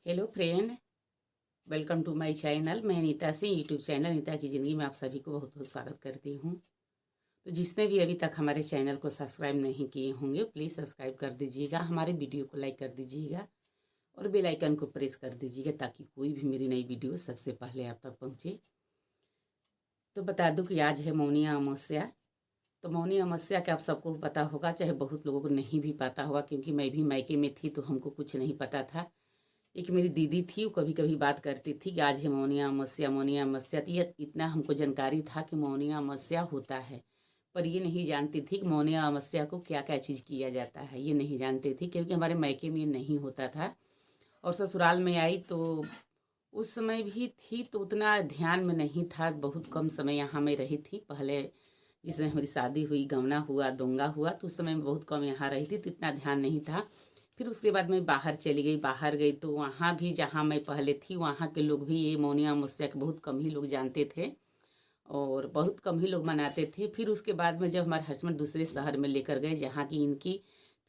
Hello friend, welcome to my channel. मैं नीता से YouTube channel Nita की ज़िंदगी में आप सभी को बहुत बहुत स्वागत करती हूँ। तो जिसने भी अभी तक हमारे चैनल को सब्सक्राइब नहीं किए होंगे प्लीज़ सब्सक्राइब कर दीजिएगा, हमारे वीडियो को लाइक कर दीजिएगा और बेल आइकन को प्रेस कर दीजिएगा ताकि कोई भी मेरी नई वीडियो सबसे पहले आप तक पहुँचे। तो बता दूँ कि आज है मौनी अमावस्या। तो मौनी अमावस्या का आप सबको पता होगा, चाहे बहुत लोगों को नहीं भी पता होगा, क्योंकि मैं भी मायके में थी तो हमको कुछ नहीं पता था। एक मेरी दीदी थी, वो कभी कभी बात करती थी कि आज है मौनी अमावस्या, मौनी अमावस्या। तो ये इतना हमको जानकारी था कि मौनी अमावस्या होता है, पर ये नहीं जानती थी कि मौनी अमावस्या को क्या क्या चीज़ किया जाता है, ये नहीं जानती थी, क्योंकि हमारे मायके में ये नहीं होता था। और ससुराल में आई तो उस समय भी थी तो उतना ध्यान में नहीं था, बहुत कम समय यहाँ में रही थी। पहले जिसमें हमारी शादी हुई, गमना हुआ, दोंगा हुआ, तो उस समय में बहुत कम यहाँ रही थी तो इतना ध्यान नहीं था। फिर उसके बाद मैं बाहर चली गई, बाहर गई तो वहाँ भी जहाँ मैं पहले थी वहाँ के लोग भी ये मौनी अमावस्या के बहुत कम ही लोग जानते थे और बहुत कम ही लोग मनाते थे। फिर उसके बाद में जब हमारे हस्बैंड दूसरे शहर में लेकर गए, जहाँ की इनकी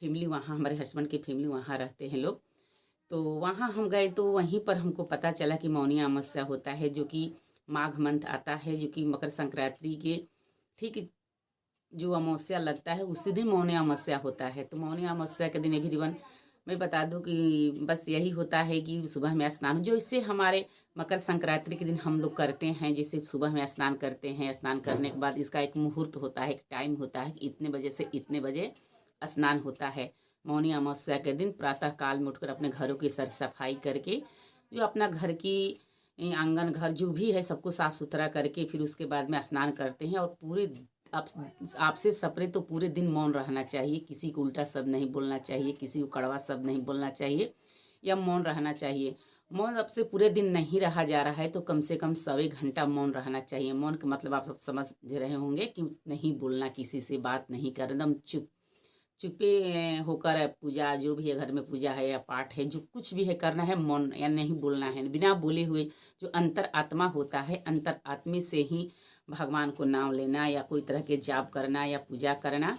फैमिली, वहाँ हमारे हस्बैंड की फैमिली वहाँ रहते हैं लोग, तो वहाँ हम गए तो वहीं पर हमको पता चला कि मौनी अमावस्या होता है, जो कि माघ मंथ आता है, जो कि मकर संक्रांति के ठीक जो अमावस्या लगता है उसी दिन मौनी अमावस्या होता है। तो मौनी अमावस्या के दिन एवरीवन मैं बता दूं कि बस यही होता है कि सुबह में स्नान, जो इससे हमारे मकर संक्रांति के दिन हम लोग करते हैं, जैसे सुबह में स्नान करते हैं, स्नान करने के बाद इसका एक मुहूर्त होता है, एक टाइम होता है कि इतने बजे से इतने बजे स्नान होता है। मौनी अमावस्या के दिन प्रातः काल में उठकर अपने घरों की सर सफाई करके, जो अपना घर की आंगन घर जो भी है सबको साफ सुथरा करके फिर उसके बाद में स्नान करते हैं। और पूरे आप आपसे सपरे तो पूरे दिन मौन रहना चाहिए, किसी को उल्टा शब्द नहीं बोलना चाहिए, किसी को कड़वा शब्द नहीं बोलना चाहिए, या मौन रहना चाहिए। मौन अब से पूरे दिन नहीं रहा जा रहा है तो कम से कम 1.25 घंटा मौन रहना चाहिए। मौन का मतलब आप सब समझ रहे होंगे कि नहीं बोलना, किसी से बात नहीं कर, एकदम चुप चुपे होकर पूजा, जो भी है घर में पूजा है या पाठ है, जो कुछ भी है करना है, मौन या नहीं बोलना है, बिना बोले हुए। जो अंतर आत्मा होता है, अंतर आत्मे से ही भगवान को नाम लेना या कोई तरह के जाप करना या पूजा करना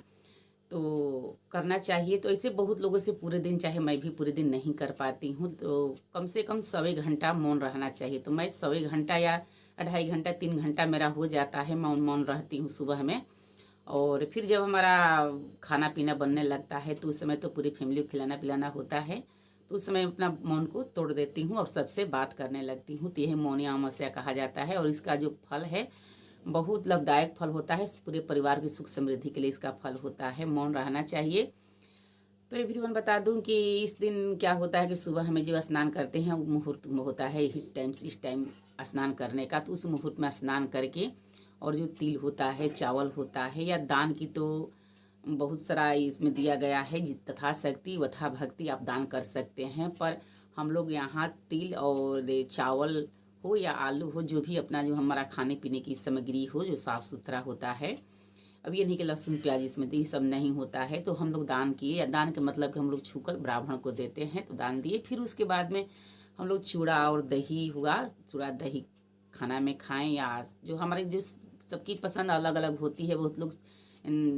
तो करना चाहिए। तो ऐसे बहुत लोगों से पूरे दिन, चाहे मैं भी पूरे दिन नहीं कर पाती हूँ, तो कम से कम 1.25 घंटा मौन रहना चाहिए। तो मैं 1.25 घंटा या 2.5 घंटा 3 घंटा मेरा हो जाता है, मौन मौन रहती हूँ सुबह में। और फिर जब हमारा खाना पीना बनने लगता है तो उस समय तो पूरी फैमिली को खिलाना पिलाना होता है, तो उस समय अपना मौन को तोड़ देती हूँ और सबसे बात करने लगती हूँ। तो यह मौनी अमावस्या कहा जाता है और इसका जो फल है बहुत लाभदायक फल होता है, पूरे परिवार की सुख समृद्धि के लिए इसका फल होता है। मौन रहना चाहिए। तो एवरीवन बता दूं कि इस दिन क्या होता है कि सुबह हमें जो स्नान करते हैं वो मुहूर्त होता है इस टाइम स्नान करने का। तो उस मुहूर्त में स्नान करके और जो तिल होता है, चावल होता है, या दान की तो बहुत सारा इसमें दिया गया है, तथा शक्ति वथा भक्ति आप दान कर सकते हैं। पर हम लोग यहाँ तिल और चावल हो या आलू हो, जो भी अपना जो हमारा खाने पीने की सामग्री हो जो साफ़ सुथरा होता है, अब ये नहीं कि लहसुन प्याज इसमें तो ये सब नहीं होता है, तो हम लोग दान किए। या दान का मतलब कि हम लोग छूकर ब्राह्मण को देते हैं, तो दान दिए। फिर उसके बाद में हम लोग चूड़ा और दही हुआ, चूड़ा दही खाना में खाएं, या जो हमारे जो सबकी पसंद अलग अलग होती है। बहुत लोग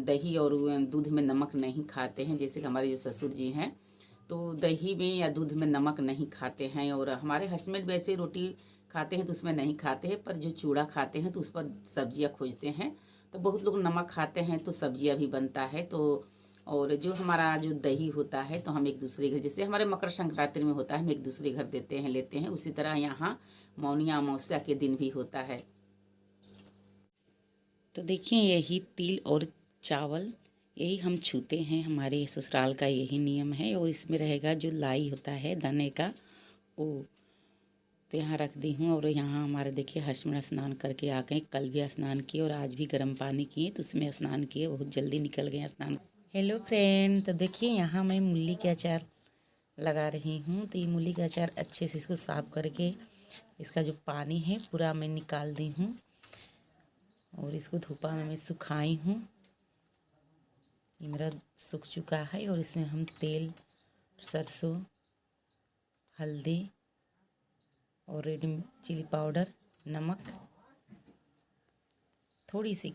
दही और दूध में नमक नहीं खाते हैं, जैसे कि हमारे जो ससुर जी हैं तो दही में या दूध में नमक नहीं खाते हैं, और हमारे हस्बैंड वैसे रोटी खाते हैं तो उसमें नहीं खाते हैं, पर जो चूड़ा खाते हैं तो उस पर सब्जियां खोजते हैं। तो बहुत लोग नमक खाते हैं तो सब्जियां भी बनता है। तो और जो हमारा जो दही होता है तो हम एक दूसरे घर, जैसे हमारे मकर संक्रांति में होता है हम एक दूसरे घर देते हैं, लेते हैं, उसी तरह यहाँ मौनी अमावस्या के दिन भी होता है। तो देखिए यही तिल और चावल यही हम छूते हैं, हमारे ससुराल का यही नियम है। और इसमें रहेगा जो लाई होता है दाने का, वो तो यहाँ रख दी हूँ। और यहाँ हमारे देखिए हस्बैंड स्नान करके आ गए, कल भी स्नान किए और आज भी गर्म पानी किए, तो उसमें स्नान किए, बहुत जल्दी निकल गए स्नान। हेलो फ्रेंड, तो देखिए यहाँ मैं मूली के अचार लगा रही हूँ। तो ये मूली का अचार अच्छे से इसको साफ करके इसका जो पानी है पूरा मैं निकाल दी हूँ और इसको धूपा में मैं सुखाई हूँ। ये मेरा सूख चुका है और इसमें हम तेल, सरसों, हल्दी और रेड चिली पाउडर, नमक, थोड़ी सी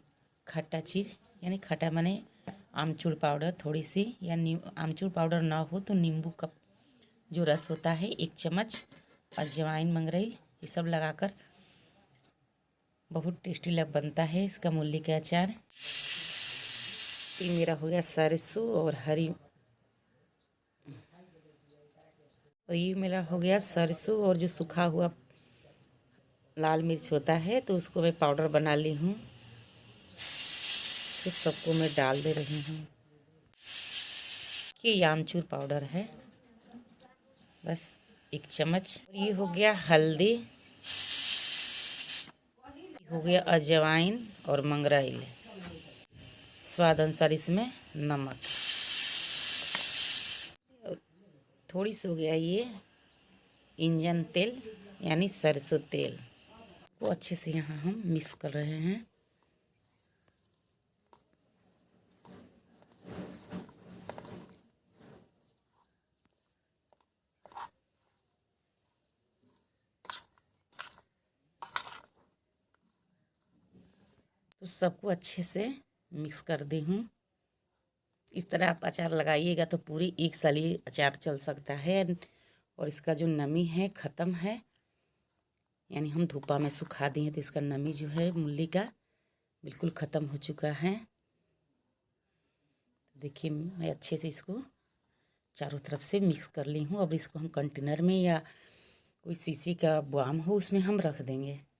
खट्टा चीज़, यानी खट्टा माने आमचूर पाउडर थोड़ी सी, या आमचूर पाउडर ना हो तो नींबू का जो रस होता है 1 चम्मच, अजवाइन, मंगरैल ये सब लगाकर बहुत टेस्टी बनता है इसका मूली का अचार। ये मेरा हो गया सरसों और ये मेरा हो गया सरसों और जो सूखा हुआ लाल मिर्च होता है तो उसको मैं पाउडर बना ली हूँ। तो सबको मैं डाल दे रही हूँ कि ये आमचूर पाउडर है, बस 1 चम्मच। ये हो गया हल्दी, हो गया अजवाइन और मंगरैल, स्वाद अनुसार इसमें नमक, थोड़ी सी हो गया ये इंजन तेल यानी सरसों तेल। वो अच्छे से यहाँ हम मिक्स कर रहे हैं। तो सबको अच्छे से मिक्स कर दी हूँ। इस तरह आप अचार लगाइएगा तो पूरी 1 साल ये अचार चल सकता है। और इसका जो नमी है ख़त्म है, यानी हम धूपा में सुखा दिए तो इसका नमी जो है मूली का बिल्कुल ख़त्म हो चुका है। देखिए मैं अच्छे से इसको चारों तरफ से मिक्स कर ली हूँ। अब इसको हम कंटेनर में या कोई शीशी का बॉम हो उसमें हम रख देंगे।